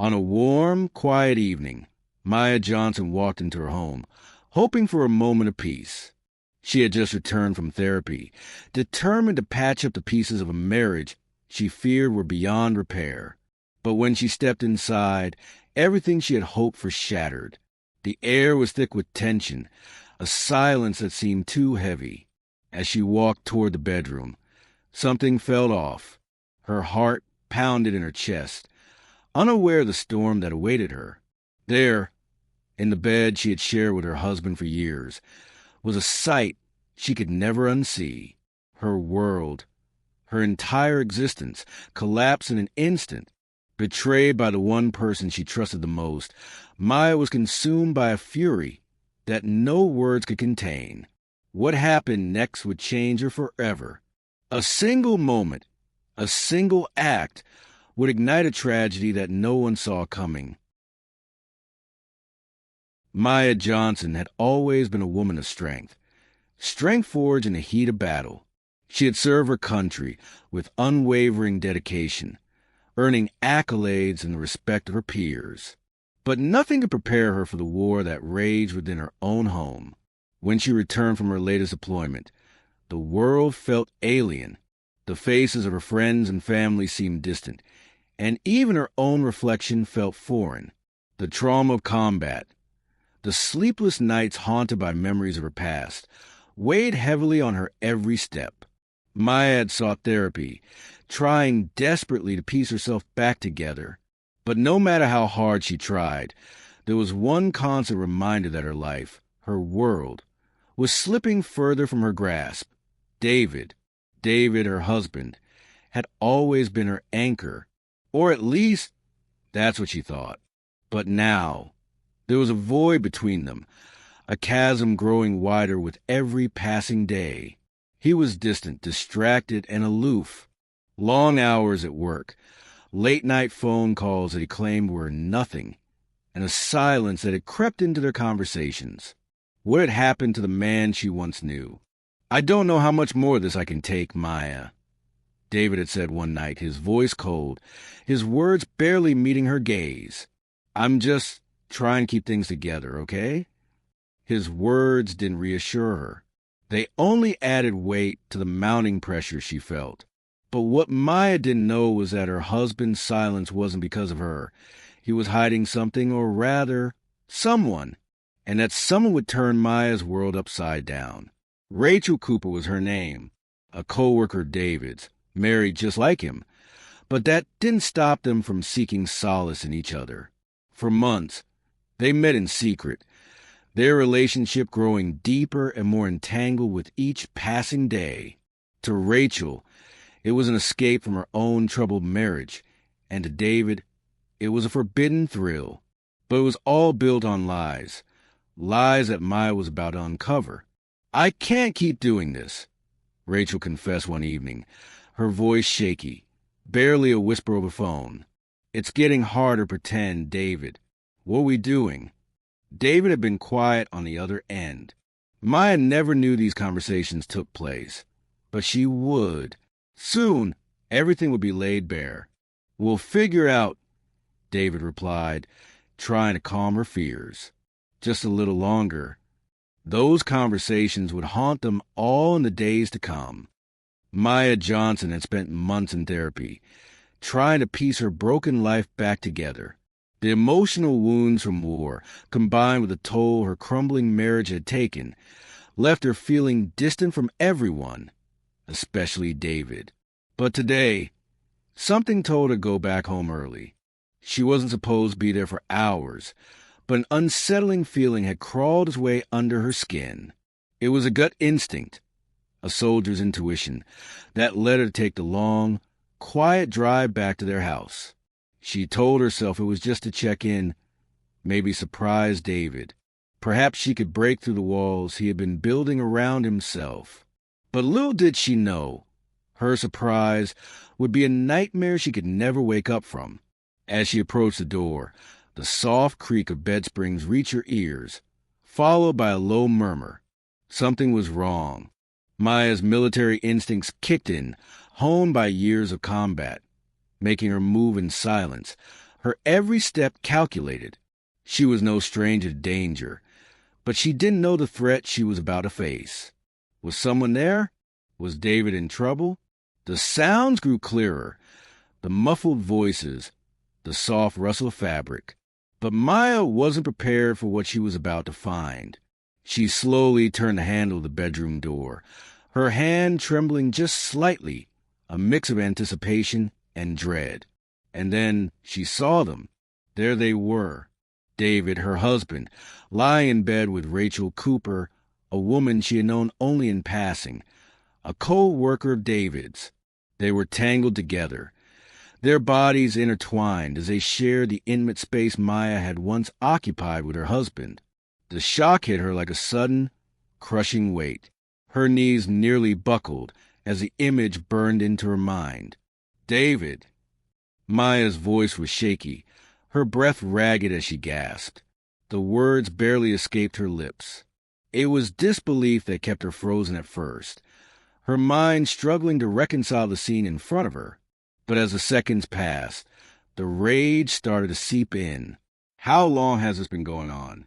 On a warm, quiet evening, Maya Johnson walked into her home, hoping for a moment of peace. She had just returned from therapy, determined to patch up the pieces of a marriage she feared were beyond repair. But when she stepped inside, everything she had hoped for shattered. The air was thick with tension, a silence that seemed too heavy. As she walked toward the bedroom, something felt off. Her heart pounded in her chest, unaware of the storm that awaited her. There, in the bed she had shared with her husband for years, was a sight she could never unsee. Her world, her entire existence, collapsed in an instant. Betrayed by the one person she trusted the most, Maya was consumed by a fury that no words could contain. What happened next would change her forever. A single moment, a single act, would ignite a tragedy that no one saw coming. Maya Johnson had always been a woman of strength forged in the heat of battle. She had served her country with unwavering dedication, earning accolades and the respect of her peers. But nothing could prepare her for the war that raged within her own home. When she returned from her latest deployment, the world felt alien. The faces of her friends and family seemed distant, and even her own reflection felt foreign. The trauma of combat, the sleepless nights haunted by memories of her past, weighed heavily on her every step. Maya had sought therapy, trying desperately to piece herself back together. But no matter how hard she tried, there was one constant reminder that her life, her world, was slipping further from her grasp. David, her husband, had always been her anchor, or at least that's what she thought. But now, there was a void between them, a chasm growing wider with every passing day. He was distant, distracted, and aloof. Long hours at work, late-night phone calls that he claimed were nothing, and a silence that had crept into their conversations. What had happened to the man she once knew? "I don't know how much more of this I can take, Maya," David had said one night, his voice cold, his words barely meeting her gaze. "I'm just trying to keep things together, okay?" His words didn't reassure her. They only added weight to the mounting pressure she felt. But what Maya didn't know was that her husband's silence wasn't because of her. He was hiding something, or rather, someone, and that someone would turn Maya's world upside down. Rachel Cooper was her name, a co-worker of David's, married just like him. But that didn't stop them from seeking solace in each other. For months, they met in secret, their relationship growing deeper and more entangled with each passing day. To Rachel, it was an escape from her own troubled marriage, and to David, it was a forbidden thrill. But it was all built on lies that Maya was about to uncover. "I can't keep doing this," Rachel confessed one evening, her voice shaky, barely a whisper over the phone. "It's getting harder to pretend, David. What are we doing?" David had been quiet on the other end. Maya never knew these conversations took place, but she would. Soon, everything would be laid bare. "We'll figure out," David replied, trying to calm her fears. Just a little longer. Those conversations would haunt them all in the days to come. Maya Johnson had spent months in therapy, trying to piece her broken life back together. The emotional wounds from war, combined with the toll her crumbling marriage had taken, left her feeling distant from everyone, especially David. But today, something told her to go back home early. She wasn't supposed to be there for hours, but an unsettling feeling had crawled its way under her skin. It was a gut instinct, a soldier's intuition, that led her to take the long, quiet drive back to their house. She told herself it was just to check in, maybe surprise David. Perhaps she could break through the walls he had been building around himself. But little did she know, her surprise would be a nightmare she could never wake up from. As she approached the door, the soft creak of bed springs reached her ears, followed by a low murmur. Something was wrong. Maya's military instincts kicked in, honed by years of combat, making her move in silence, her every step calculated. She was no stranger to danger, but she didn't know the threat she was about to face. Was someone there? Was David in trouble? The sounds grew clearer, the muffled voices, the soft rustle of fabric. But Maya wasn't prepared for what she was about to find. She slowly turned the handle of the bedroom door, her hand trembling just slightly, a mix of anticipation and dread. And then she saw them. There they were. David, her husband, lying in bed with Rachel Cooper, a woman she had known only in passing, a co-worker of David's. They were tangled together, their bodies intertwined as they shared the intimate space Maya had once occupied with her husband. The shock hit her like a sudden, crushing weight. Her knees nearly buckled as the image burned into her mind. David! Maya's voice was shaky, her breath ragged as she gasped. The words barely escaped her lips. It was disbelief that kept her frozen at first, her mind struggling to reconcile the scene in front of her. But as the seconds passed, the rage started to seep in. How long has this been going on?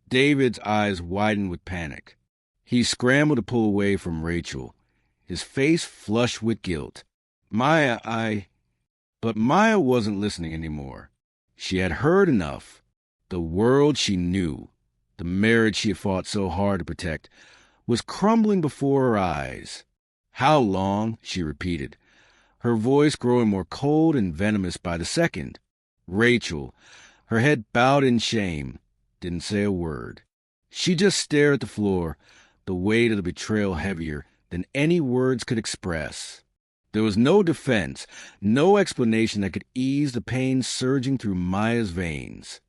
David's eyes widened with panic. He scrambled to pull away from Rachel, his face flushed with guilt. But Maya wasn't listening anymore. She had heard enough. The world she knew, the marriage she had fought so hard to protect, was crumbling before her eyes. How long? She repeated, her voice growing more cold and venomous by the second. Rachel, her head bowed in shame, didn't say a word. She just stared at the floor, the weight of the betrayal heavier than any words could express. There was no defense, no explanation that could ease the pain surging through Maya's veins.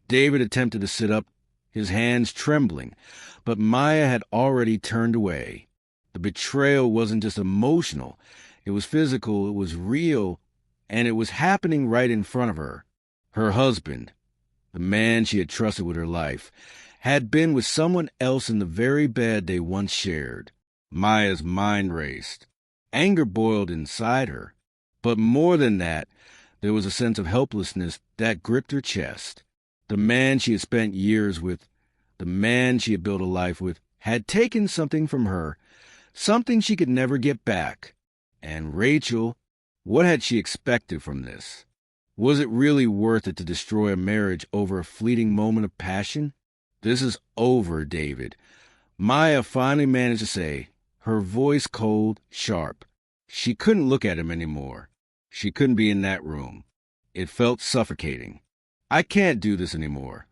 David attempted to sit up, his hands trembling, but Maya had already turned away. The betrayal wasn't just emotional. It was physical, it was real, and it was happening right in front of her. Her husband, the man she had trusted with her life, had been with someone else in the very bed they once shared. Maya's mind raced. Anger boiled inside her. But more than that, there was a sense of helplessness that gripped her chest. The man she had spent years with, the man she had built a life with, had taken something from her, something she could never get back. And Rachel, what had she expected from this? Was it really worth it to destroy a marriage over a fleeting moment of passion? This is over, David. Maya finally managed to say, her voice cold, sharp. She couldn't look at him anymore. She couldn't be in that room. It felt suffocating. I can't do this anymore.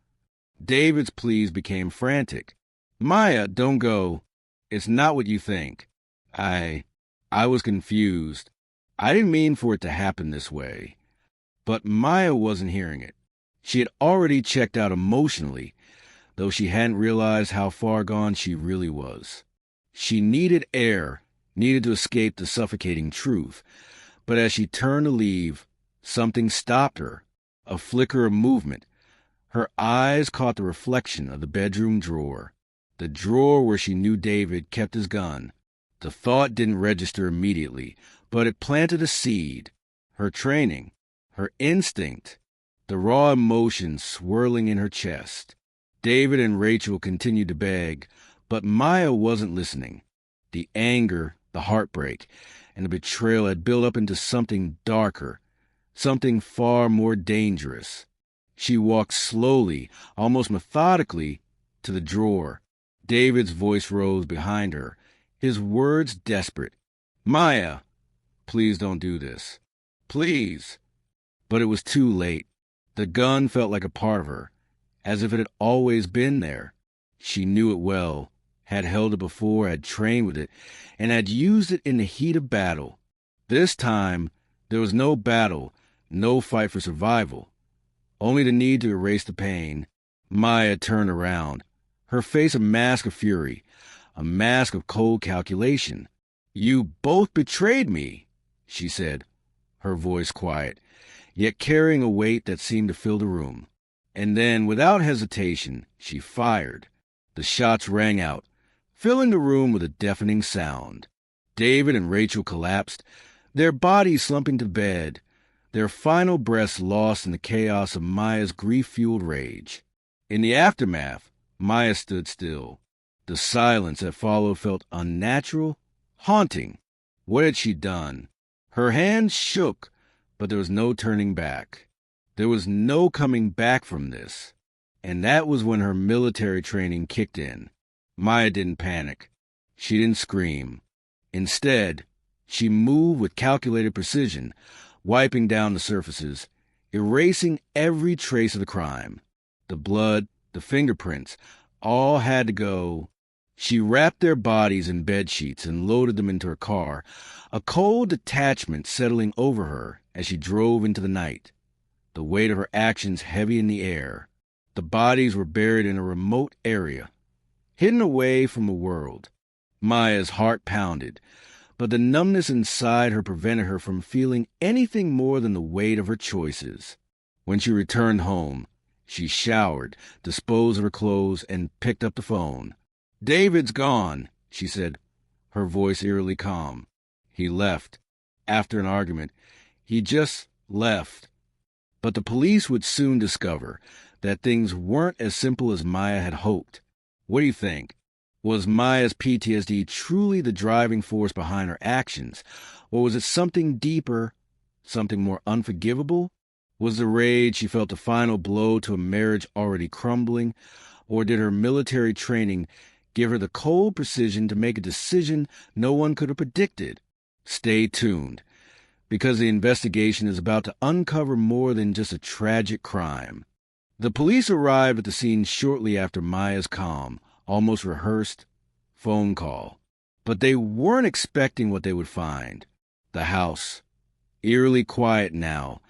David's pleas became frantic. Maya, don't go. It's not what you think. I was confused. I didn't mean for it to happen this way. But Maya wasn't hearing it. She had already checked out emotionally, though she hadn't realized how far gone she really was. She needed air, needed to escape the suffocating truth. But as she turned to leave, something stopped her, a flicker of movement. Her eyes caught the reflection of the bedroom drawer, the drawer where she knew David kept his gun. The thought didn't register immediately, but it planted a seed. Her training, her instinct, the raw emotion swirling in her chest. David and Rachel continued to beg, but Maya wasn't listening. The anger, the heartbreak, and the betrayal had built up into something darker, something far more dangerous. She walked slowly, almost methodically, to the drawer. David's voice rose behind her, his words desperate. Maya, please don't do this. Please. But it was too late. The gun felt like a part of her, as if it had always been there. She knew it well, had held it before, had trained with it, and had used it in the heat of battle. This time, there was no battle, no fight for survival, only the need to erase the pain. Maya turned around, her face a mask of fury, a mask of cold calculation. You both betrayed me, she said, her voice quiet, yet carrying a weight that seemed to fill the room. And then, without hesitation, she fired. The shots rang out, filling the room with a deafening sound. David and Rachel collapsed, their bodies slumping to bed, their final breaths lost in the chaos of Maya's grief-fueled rage. In the aftermath, Maya stood still. The silence that followed felt unnatural, haunting. What had she done? Her hands shook, but there was no turning back. There was no coming back from this. And that was when her military training kicked in. Maya didn't panic. She didn't scream. Instead, she moved with calculated precision, wiping down the surfaces, erasing every trace of the crime. The blood, the fingerprints, all had to go. She wrapped their bodies in bedsheets and loaded them into her car, a cold detachment settling over her as she drove into the night. The weight of her actions heavy in the air. The bodies were buried in a remote area, hidden away from the world. Maya's heart pounded, but the numbness inside her prevented her from feeling anything more than the weight of her choices. When she returned home, she showered, disposed of her clothes, and picked up the phone. "David's gone," she said, her voice eerily calm. "He left. After an argument. He just left." But the police would soon discover that things weren't as simple as Maya had hoped. What do you think? Was Maya's PTSD truly the driving force behind her actions, or was it something deeper, something more unforgivable? Was the rage she felt the final blow to a marriage already crumbling, or did her military training give her the cold precision to make a decision no one could have predicted? Stay tuned, because the investigation is about to uncover more than just a tragic crime. The police arrived at the scene shortly after Maya's calm, almost rehearsed phone call. But they weren't expecting what they would find. The house, eerily quiet now,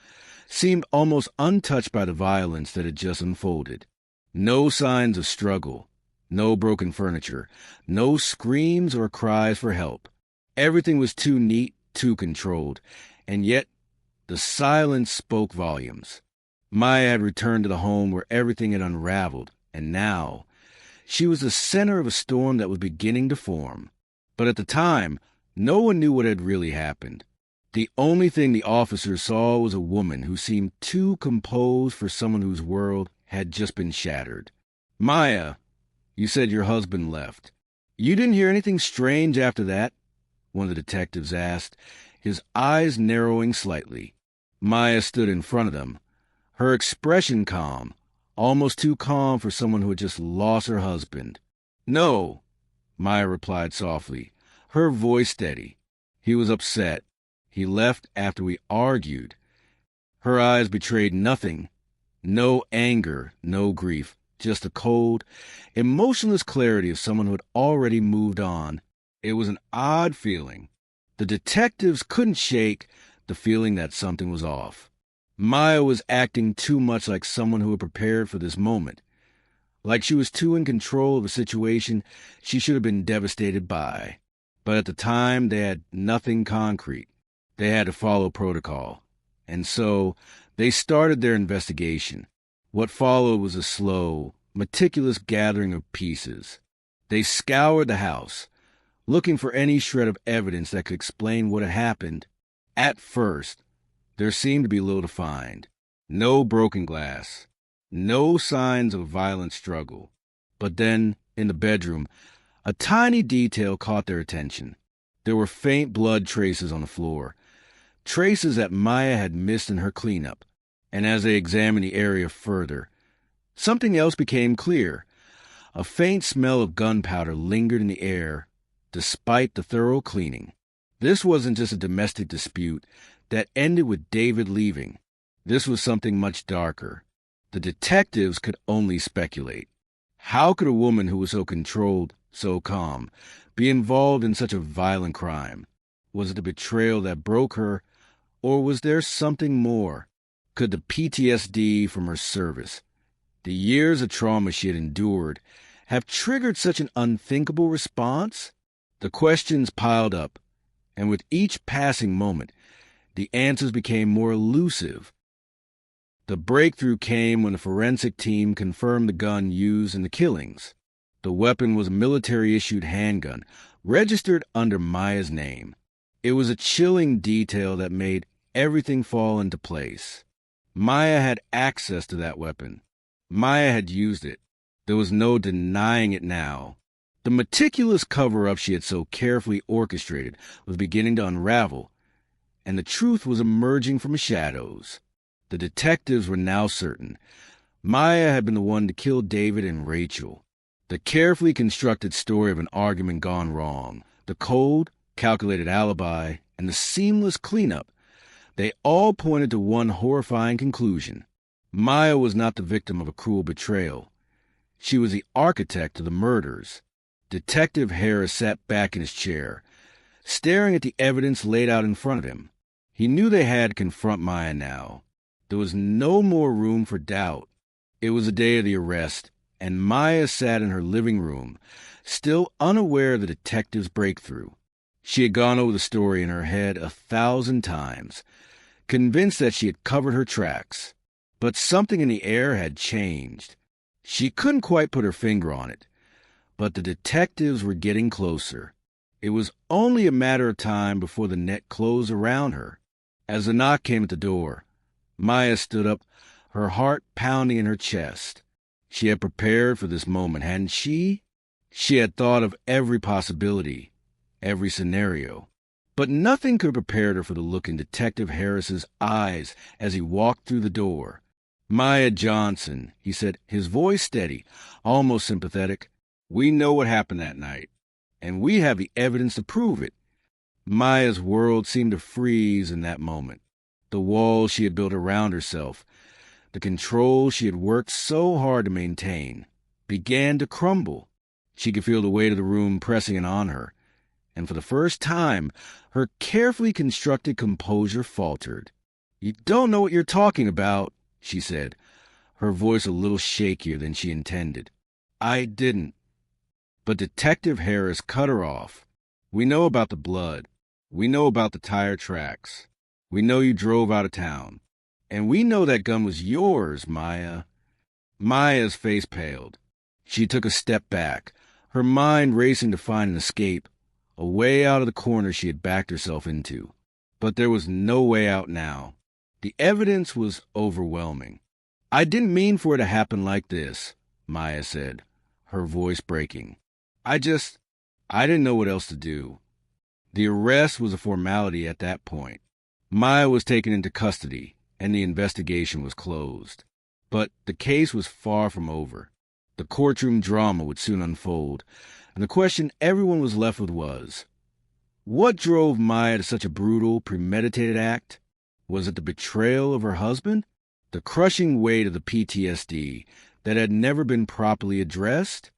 seemed almost untouched by the violence that had just unfolded. No signs of struggle, no broken furniture, no screams or cries for help. Everything was too neat, too controlled, and yet the silence spoke volumes. Maya had returned to the home where everything had unraveled, and now she was the center of a storm that was beginning to form. But at the time, no one knew what had really happened. The only thing the officers saw was a woman who seemed too composed for someone whose world had just been shattered. "Maya, you said your husband left. You didn't hear anything strange after that?" one of the detectives asked, his eyes narrowing slightly. Maya stood in front of them, her expression calm, almost too calm for someone who had just lost her husband. "No," Maya replied softly, her voice steady. "He was upset. He left after we argued." Her eyes betrayed nothing. No anger, no grief, just a cold, emotionless clarity of someone who had already moved on. It was an odd feeling. The detectives couldn't shake the feeling that something was off. Maya was acting too much like someone who had prepared for this moment, like she was too in control of a situation she should have been devastated by. But at the time, they had nothing concrete. They had to follow protocol. And so they started their investigation. What followed was a slow, meticulous gathering of pieces. They scoured the house, looking for any shred of evidence that could explain what had happened. At first, there seemed to be little to find. No broken glass. No signs of a violent struggle. But then, in the bedroom, a tiny detail caught their attention. There were faint blood traces on the floor, traces that Maya had missed in her cleanup. And as they examined the area further, something else became clear. A faint smell of gunpowder lingered in the air, despite the thorough cleaning. This wasn't just a domestic dispute that ended with David leaving. This was something much darker. The detectives could only speculate. How could a woman who was so controlled, so calm, be involved in such a violent crime? Was it the betrayal that broke her, or was there something more? Could the PTSD from her service, the years of trauma she had endured, have triggered such an unthinkable response? The questions piled up, and with each passing moment, the answers became more elusive. The breakthrough came when the forensic team confirmed the gun used in the killings. The weapon was a military-issued handgun, registered under Maya's name. It was a chilling detail that made everything fall into place. Maya had access to that weapon. Maya had used it. There was no denying it now. The meticulous cover-up she had so carefully orchestrated was beginning to unravel, and the truth was emerging from the shadows. The detectives were now certain. Maya had been the one to kill David and Rachel. The carefully constructed story of an argument gone wrong, the cold, calculated alibi, and the seamless cleanup, they all pointed to one horrifying conclusion. Maya was not the victim of a cruel betrayal. She was the architect of the murders. Detective Harris sat back in his chair, staring at the evidence laid out in front of him. He knew they had to confront Maya now. There was no more room for doubt. It was the day of the arrest, and Maya sat in her living room, still unaware of the detective's breakthrough. She had gone over the story in her head 1,000 times, convinced that she had covered her tracks. But something in the air had changed. She couldn't quite put her finger on it, but the detectives were getting closer. It was only a matter of time before the net closed around her. As the knock came at the door, Maya stood up, her heart pounding in her chest. She had prepared for this moment, hadn't she? She had thought of every possibility, every scenario. But nothing could have prepared her for the look in Detective Harris's eyes as he walked through the door. "Maya Johnson," he said, his voice steady, almost sympathetic. "We know what happened that night, and we have the evidence to prove it." Maya's world seemed to freeze in that moment. The walls she had built around herself, the control she had worked so hard to maintain, began to crumble. She could feel the weight of the room pressing in on her, and for the first time, her carefully constructed composure faltered. "You don't know what you're talking about," she said, her voice a little shakier than she intended. "I didn't." But Detective Harris cut her off. "We know about the blood. We know about the tire tracks. We know you drove out of town. And we know that gun was yours, Maya." Maya's face paled. She took a step back, her mind racing to find an escape, a way out of the corner she had backed herself into. But there was no way out now. The evidence was overwhelming. "I didn't mean for it to happen like this," Maya said, her voice breaking. I didn't know what else to do." The arrest was a formality at that point. Maya was taken into custody, and the investigation was closed. But the case was far from over. The courtroom drama would soon unfold, and the question everyone was left with was, what drove Maya to such a brutal, premeditated act? Was it the betrayal of her husband? The crushing weight of the PTSD that had never been properly addressed?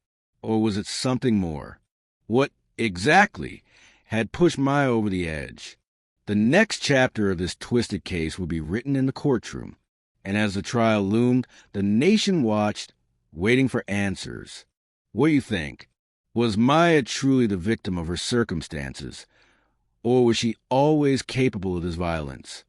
Or was it something more? What, exactly, had pushed Maya over the edge? The next chapter of this twisted case would be written in the courtroom, and as the trial loomed, the nation watched, waiting for answers. What do you think? Was Maya truly the victim of her circumstances, or was she always capable of this violence?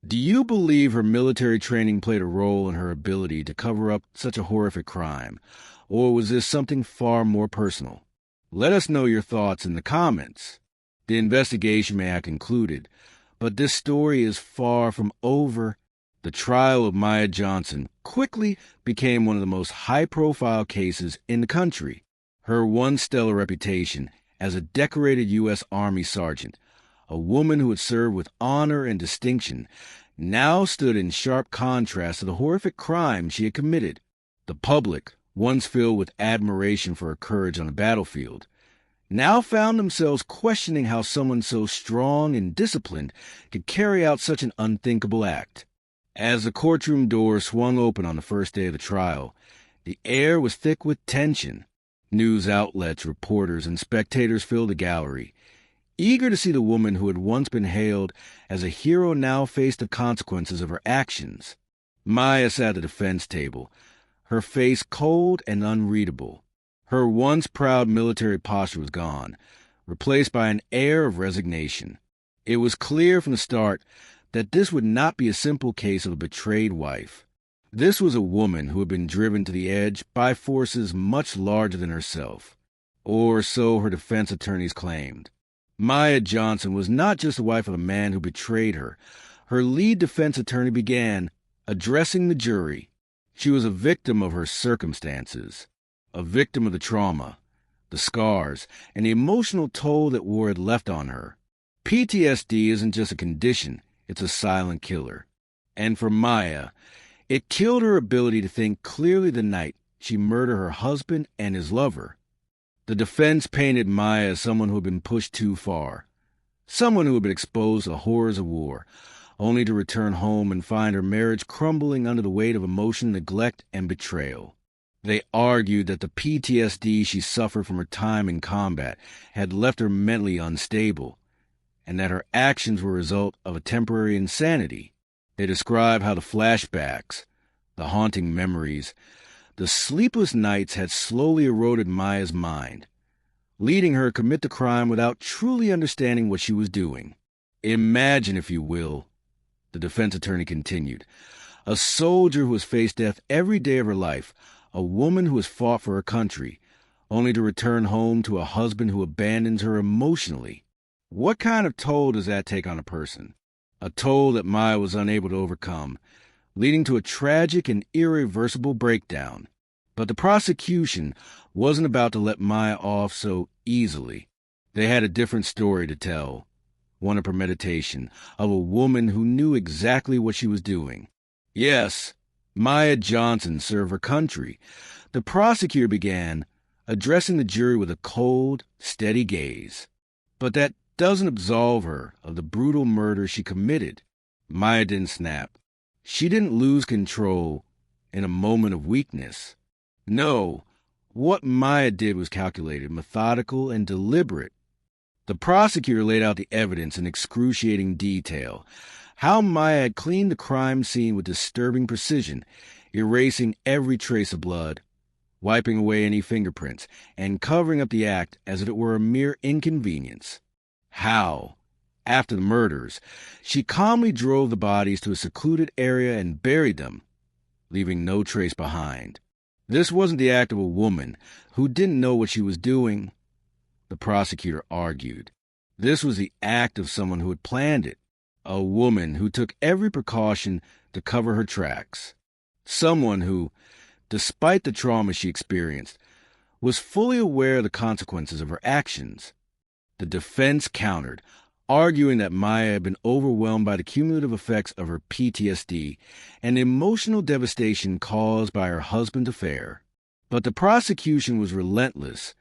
Do you believe her military training played a role in her ability to cover up such a horrific crime, or was this something far more personal? Let us know your thoughts in the comments. The investigation may have concluded, but this story is far from over. The trial of Maya Johnson quickly became one of the most high-profile cases in the country. Her once stellar reputation as a decorated U.S. Army sergeant, a woman who had served with honor and distinction, now stood in sharp contrast to the horrific crime she had committed. The public, once filled with admiration for her courage on the battlefield, now found themselves questioning how someone so strong and disciplined could carry out such an unthinkable act. As the courtroom doors swung open on the first day of the trial, the air was thick with tension. News outlets, reporters, and spectators filled the gallery, eager to see the woman who had once been hailed as a hero now faced the consequences of her actions. Maya sat at the defense table, her face cold and unreadable. Her once proud military posture was gone, replaced by an air of resignation. It was clear from the start that this would not be a simple case of a betrayed wife. This was a woman who had been driven to the edge by forces much larger than herself, or so her defense attorneys claimed. Maya Johnson was not just the wife of a man who betrayed her, her lead defense attorney began addressing the jury. She was a victim of her circumstances, a victim of the trauma, the scars, and the emotional toll that war had left on her. PTSD isn't just a condition, it's a silent killer. And for Maya, it killed her ability to think clearly the night she murdered her husband and his lover. The defense painted Maya as someone who had been pushed too far, someone who had been exposed to the horrors of war, only to return home and find her marriage crumbling under the weight of emotion, neglect, and betrayal. They argued that the PTSD she suffered from her time in combat had left her mentally unstable, and that her actions were a result of a temporary insanity. They described how the flashbacks, the haunting memories, the sleepless nights had slowly eroded Maya's mind, leading her to commit the crime without truly understanding what she was doing. Imagine, if you will, the defense attorney continued, a soldier who has faced death every day of her life, a woman who has fought for her country, only to return home to a husband who abandons her emotionally. What kind of toll does that take on a person? A toll that Maya was unable to overcome, leading to a tragic and irreversible breakdown. But the prosecution wasn't about to let Maya off so easily. They had a different story to tell, one of premeditation, of a woman who knew exactly what she was doing. Yes, Maya Johnson served her country. The prosecutor began, addressing the jury with a cold, steady gaze. But that doesn't absolve her of the brutal murder she committed. Maya didn't snap. She didn't lose control in a moment of weakness. No, what Maya did was calculated, methodical, and deliberate. The prosecutor laid out the evidence in excruciating detail, how Maya had cleaned the crime scene with disturbing precision, erasing every trace of blood, wiping away any fingerprints, and covering up the act as if it were a mere inconvenience. How, after the murders, she calmly drove the bodies to a secluded area and buried them, leaving no trace behind. This wasn't the act of a woman who didn't know what she was doing, the prosecutor argued. This was the act of someone who had planned it, a woman who took every precaution to cover her tracks, someone who, despite the trauma she experienced, was fully aware of the consequences of her actions. The defense countered, arguing that Maya had been overwhelmed by the cumulative effects of her PTSD and the emotional devastation caused by her husband's affair. But the prosecution was relentless,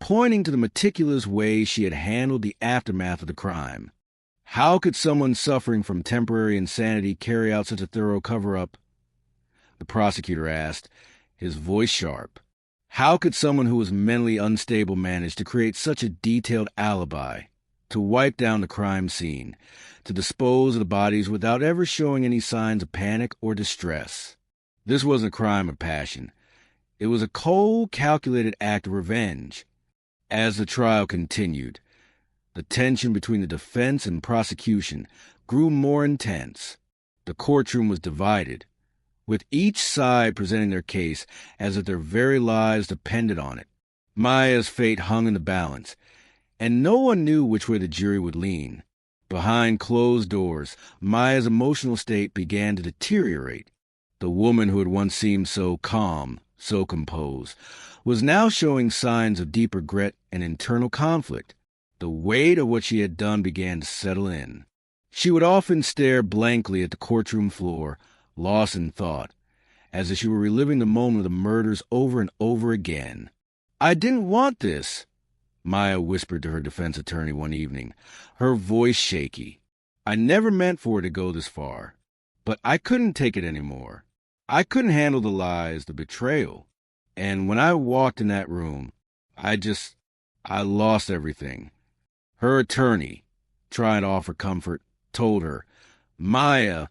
pointing to the meticulous way she had handled the aftermath of the crime. How could someone suffering from temporary insanity carry out such a thorough cover-up? The prosecutor asked, his voice sharp. How could someone who was mentally unstable manage to create such a detailed alibi, to wipe down the crime scene, to dispose of the bodies without ever showing any signs of panic or distress? This wasn't a crime of passion. It was a cold, calculated act of revenge. As the trial continued, the tension between the defense and prosecution grew more intense. The courtroom was divided, with each side presenting their case as if their very lives depended on it. Maya's fate hung in the balance, and no one knew which way the jury would lean. Behind closed doors, Maya's emotional state began to deteriorate. The woman who had once seemed so calm, so composed, was now showing signs of deep regret and internal conflict. The weight of what she had done began to settle in. She would often stare blankly at the courtroom floor, lost in thought, as if she were reliving the moment of the murders over and over again. "I didn't want this," Maya whispered to her defense attorney one evening, her voice shaky. "I never meant for it to go this far. But I couldn't take it anymore. I couldn't handle the lies, the betrayal. And when I walked in that room, I lost everything." Her attorney, trying to offer comfort, told her, "Maya,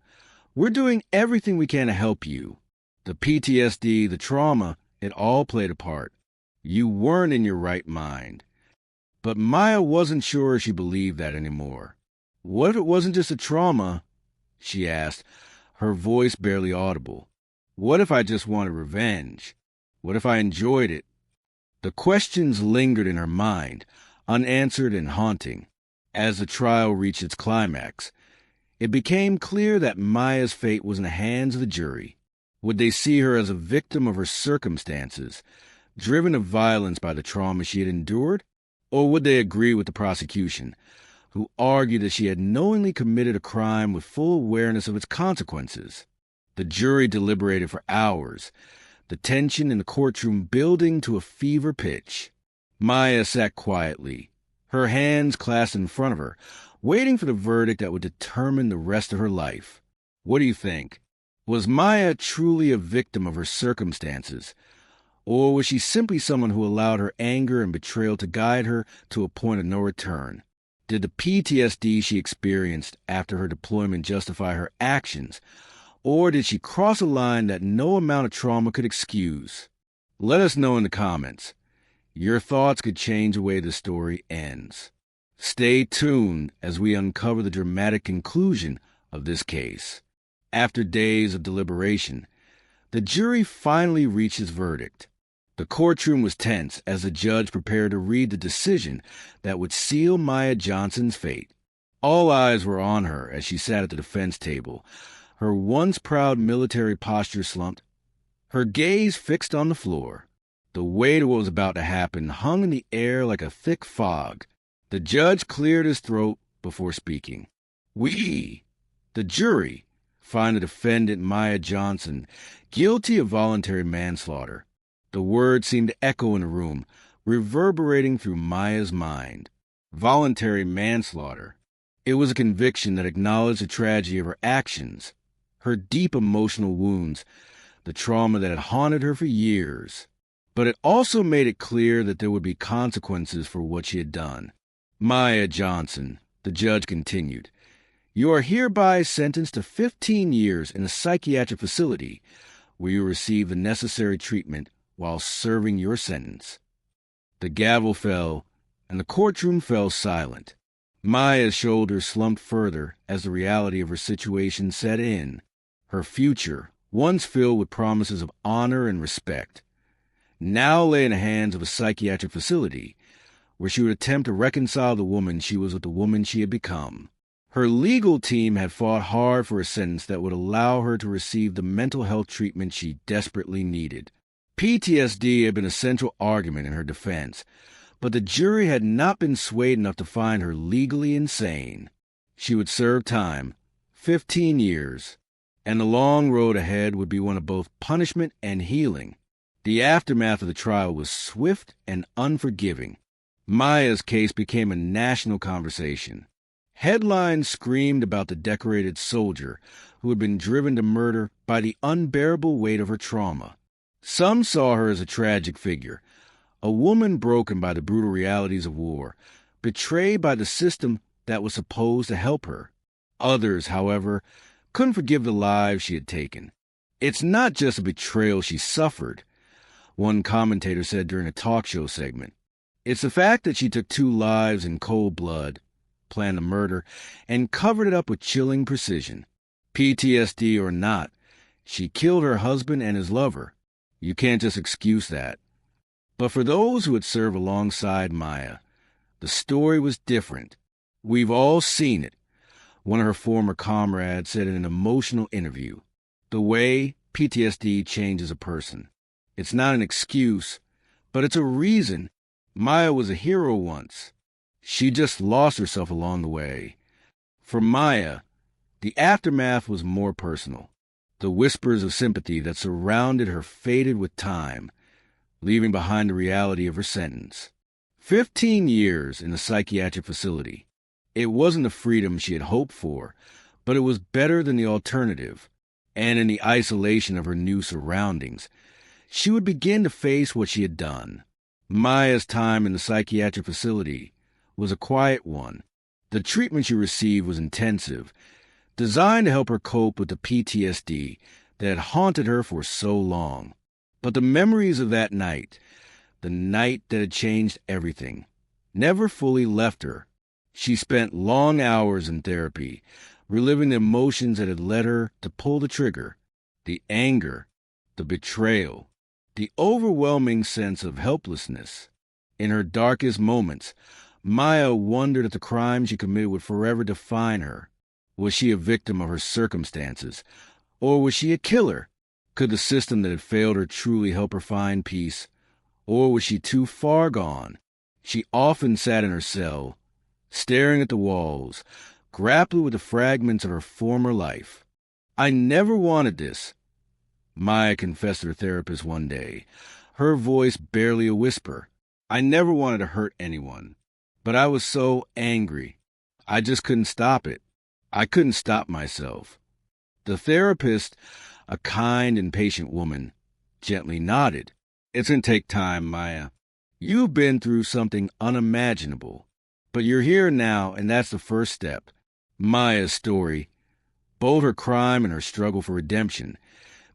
we're doing everything we can to help you. The PTSD, the trauma, it all played a part. You weren't in your right mind." But Maya wasn't sure she believed that anymore. What if it wasn't just a trauma? She asked, her voice barely audible. What if I just wanted revenge? What if I enjoyed it? The questions lingered in her mind, unanswered and haunting. As the trial reached its climax, It became clear that Maya's fate was in the hands of the jury. Would they see her as a victim of her circumstances, driven to violence by the trauma she had endured? Or would they agree with the prosecution, who argued that she had knowingly committed a crime with full awareness of its consequences? The jury deliberated for hours, the tension in the courtroom building to a fever pitch. Maya sat quietly, her hands clasped in front of her, waiting for the verdict that would determine the rest of her life. What do you think? Was Maya truly a victim of her circumstances? Or was she simply someone who allowed her anger and betrayal to guide her to a point of no return? Did the PTSD she experienced after her deployment justify her actions? Or did she cross a line that no amount of trauma could excuse? Let us know in the comments. Your thoughts could change the way the story ends. Stay tuned as we uncover the dramatic conclusion of this case. After days of deliberation, the jury finally reached its verdict. The courtroom was tense as the judge prepared to read the decision that would seal Maya Johnson's fate. All eyes were on her as she sat at the defense table, her once proud military posture slumped, her gaze fixed on the floor. The weight of what was about to happen hung in the air like a thick fog. The judge cleared his throat before speaking. We, the jury, find the defendant Maya Johnson guilty of voluntary manslaughter. The words seemed to echo in the room, reverberating through Maya's mind. Voluntary manslaughter. It was a conviction that acknowledged the tragedy of her actions, her deep emotional wounds, the trauma that had haunted her for years. But it also made it clear that there would be consequences for what she had done. Maya Johnson, the judge continued, you are hereby sentenced to 15 years in a psychiatric facility where you receive the necessary treatment while serving your sentence. The gavel fell, and the courtroom fell silent. Maya's shoulders slumped further as the reality of her situation set in. Her future, once filled with promises of honor and respect, now lay in the hands of a psychiatric facility where she would attempt to reconcile the woman she was with the woman she had become. Her legal team had fought hard for a sentence that would allow her to receive the mental health treatment she desperately needed. PTSD had been a central argument in her defense, but the jury had not been swayed enough to find her legally insane. She would serve time, 15 years, and the long road ahead would be one of both punishment and healing. The aftermath of the trial was swift and unforgiving. Maya's case became a national conversation. Headlines screamed about the decorated soldier who had been driven to murder by the unbearable weight of her trauma. Some saw her as a tragic figure, a woman broken by the brutal realities of war, betrayed by the system that was supposed to help her. Others, however, couldn't forgive the lives she had taken. It's not just a betrayal she suffered, one commentator said during a talk show segment. It's the fact that she took 2 lives in cold blood, planned the murder, and covered it up with chilling precision. PTSD or not, she killed her husband and his lover. You can't just excuse that. But for those who had served alongside Maya, the story was different. We've all seen it, one of her former comrades said in an emotional interview. The way PTSD changes a person. It's not an excuse, but it's a reason. Maya was a hero once. She just lost herself along the way. For Maya, the aftermath was more personal. The whispers of sympathy that surrounded her faded with time, leaving behind the reality of her sentence. 15 years in a psychiatric facility. It wasn't the freedom she had hoped for, but it was better than the alternative. And in the isolation of her new surroundings, she would begin to face what she had done. Maya's time in the psychiatric facility was a quiet one. The treatment she received was intensive, designed to help her cope with the PTSD that had haunted her for so long. But the memories of that night, the night that had changed everything, never fully left her. She spent long hours in therapy, reliving the emotions that had led her to pull the trigger, the anger, the betrayal, the overwhelming sense of helplessness. In her darkest moments, Maya wondered if the crime she committed would forever define her. Was she a victim of her circumstances, or was she a killer? Could the system that had failed her truly help her find peace, or was she too far gone? She often sat in her cell, staring at the walls, grappling with the fragments of her former life. "I never wanted this," Maya confessed to her therapist one day, her voice barely a whisper. "I never wanted to hurt anyone, but I was so angry. I just couldn't stop it. I couldn't stop myself." The therapist, a kind and patient woman, gently nodded. "It's going to take time, Maya. You've been through something unimaginable, but you're here now, and that's the first step." Maya's story, both her crime and her struggle for redemption,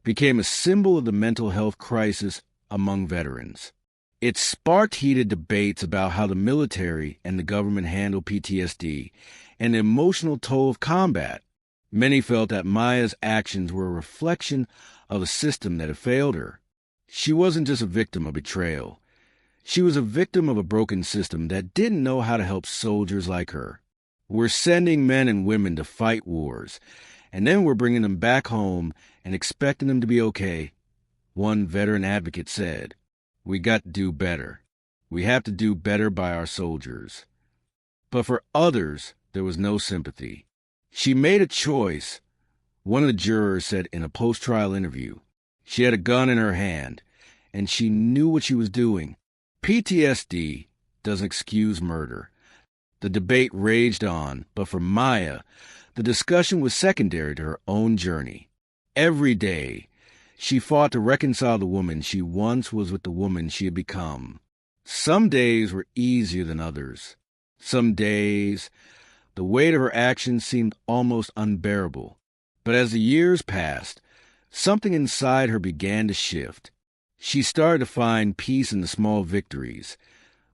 became a symbol of the mental health crisis among veterans. It sparked heated debates about how the military and the government handled PTSD and the emotional toll of combat. Many felt that Maya's actions were a reflection of a system that had failed her. She wasn't just a victim of betrayal. She was a victim of a broken system that didn't know how to help soldiers like her. "We're sending men and women to fight wars, and then we're bringing them back home and expecting them to be okay," one veteran advocate said. "We got to do better. We have to do better by our soldiers." But for others, there was no sympathy. "She made a choice," one of the jurors said in a post-trial interview. "She had a gun in her hand, and she knew what she was doing." PTSD doesn't excuse murder. The debate raged on, but for Maya, the discussion was secondary to her own journey. Every day, she fought to reconcile the woman she once was with the woman she had become. Some days were easier than others. Some days, the weight of her actions seemed almost unbearable. But as the years passed, something inside her began to shift. She started to find peace in the small victories,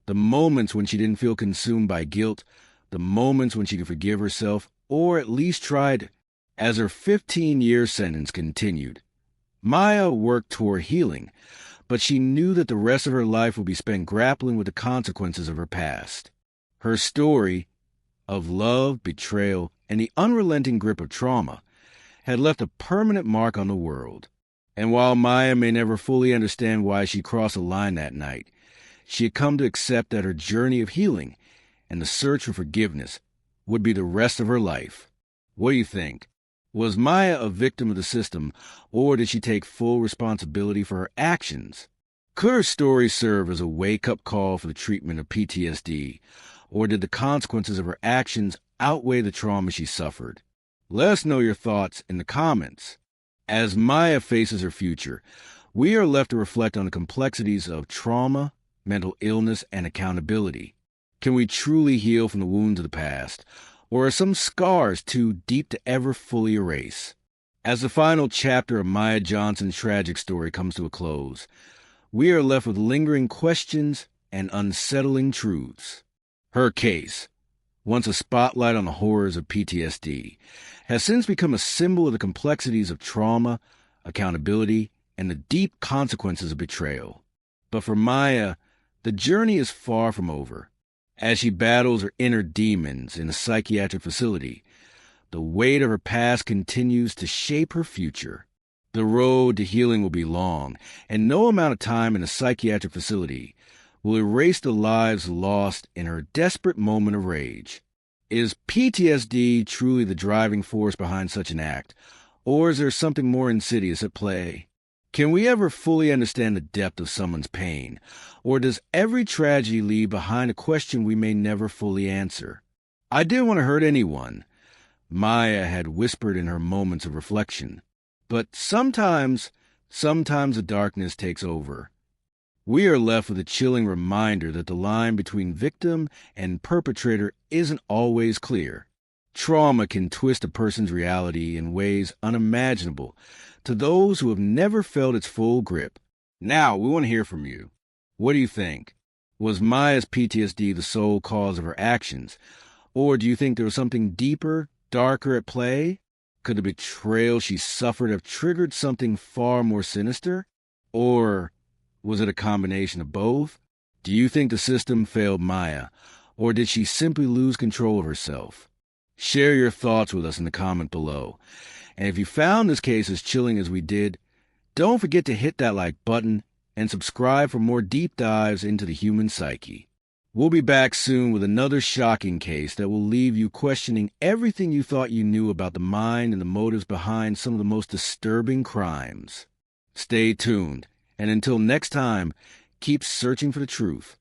the moments when she didn't feel consumed by guilt, the moments when she could forgive herself, or at least tried. As her 15-year sentence continued, Maya worked toward healing, but she knew that the rest of her life would be spent grappling with the consequences of her past. Her story of love, betrayal, and the unrelenting grip of trauma had left a permanent mark on the world. And while Maya may never fully understand why she crossed a line that night, she had come to accept that her journey of healing and the search for forgiveness would be the rest of her life. What do you think? Was Maya a victim of the system, or did she take full responsibility for her actions? Could her story serve as a wake-up call for the treatment of PTSD, or did the consequences of her actions outweigh the trauma she suffered? Let us know your thoughts in the comments. As Maya faces her future, we are left to reflect on the complexities of trauma, mental illness, and accountability. Can we truly heal from the wounds of the past, or are some scars too deep to ever fully erase? As the final chapter of Maya Johnson's tragic story comes to a close, we are left with lingering questions and unsettling truths. Her case, once a spotlight on the horrors of PTSD, has since become a symbol of the complexities of trauma, accountability, and the deep consequences of betrayal. But for Maya, the journey is far from over. As she battles her inner demons in a psychiatric facility, the weight of her past continues to shape her future. The road to healing will be long, and no amount of time in a psychiatric facility will erase the lives lost in her desperate moment of rage. Is PTSD truly the driving force behind such an act, or is there something more insidious at play? Can we ever fully understand the depth of someone's pain, or does every tragedy leave behind a question we may never fully answer? "I didn't want to hurt anyone," Maya had whispered in her moments of reflection. But sometimes the darkness takes over. We are left with a chilling reminder that the line between victim and perpetrator isn't always clear. Trauma can twist a person's reality in ways unimaginable to those who have never felt its full grip. Now, we want to hear from you. What do you think? Was Maya's PTSD the sole cause of her actions? Or do you think there was something deeper, darker at play? Could the betrayal she suffered have triggered something far more sinister? Or was it a combination of both? Do you think the system failed Maya, or did she simply lose control of herself? Share your thoughts with us in the comment below. And if you found this case as chilling as we did, don't forget to hit that like button and subscribe for more deep dives into the human psyche. We'll be back soon with another shocking case that will leave you questioning everything you thought you knew about the mind and the motives behind some of the most disturbing crimes. Stay tuned, and until next time, keep searching for the truth.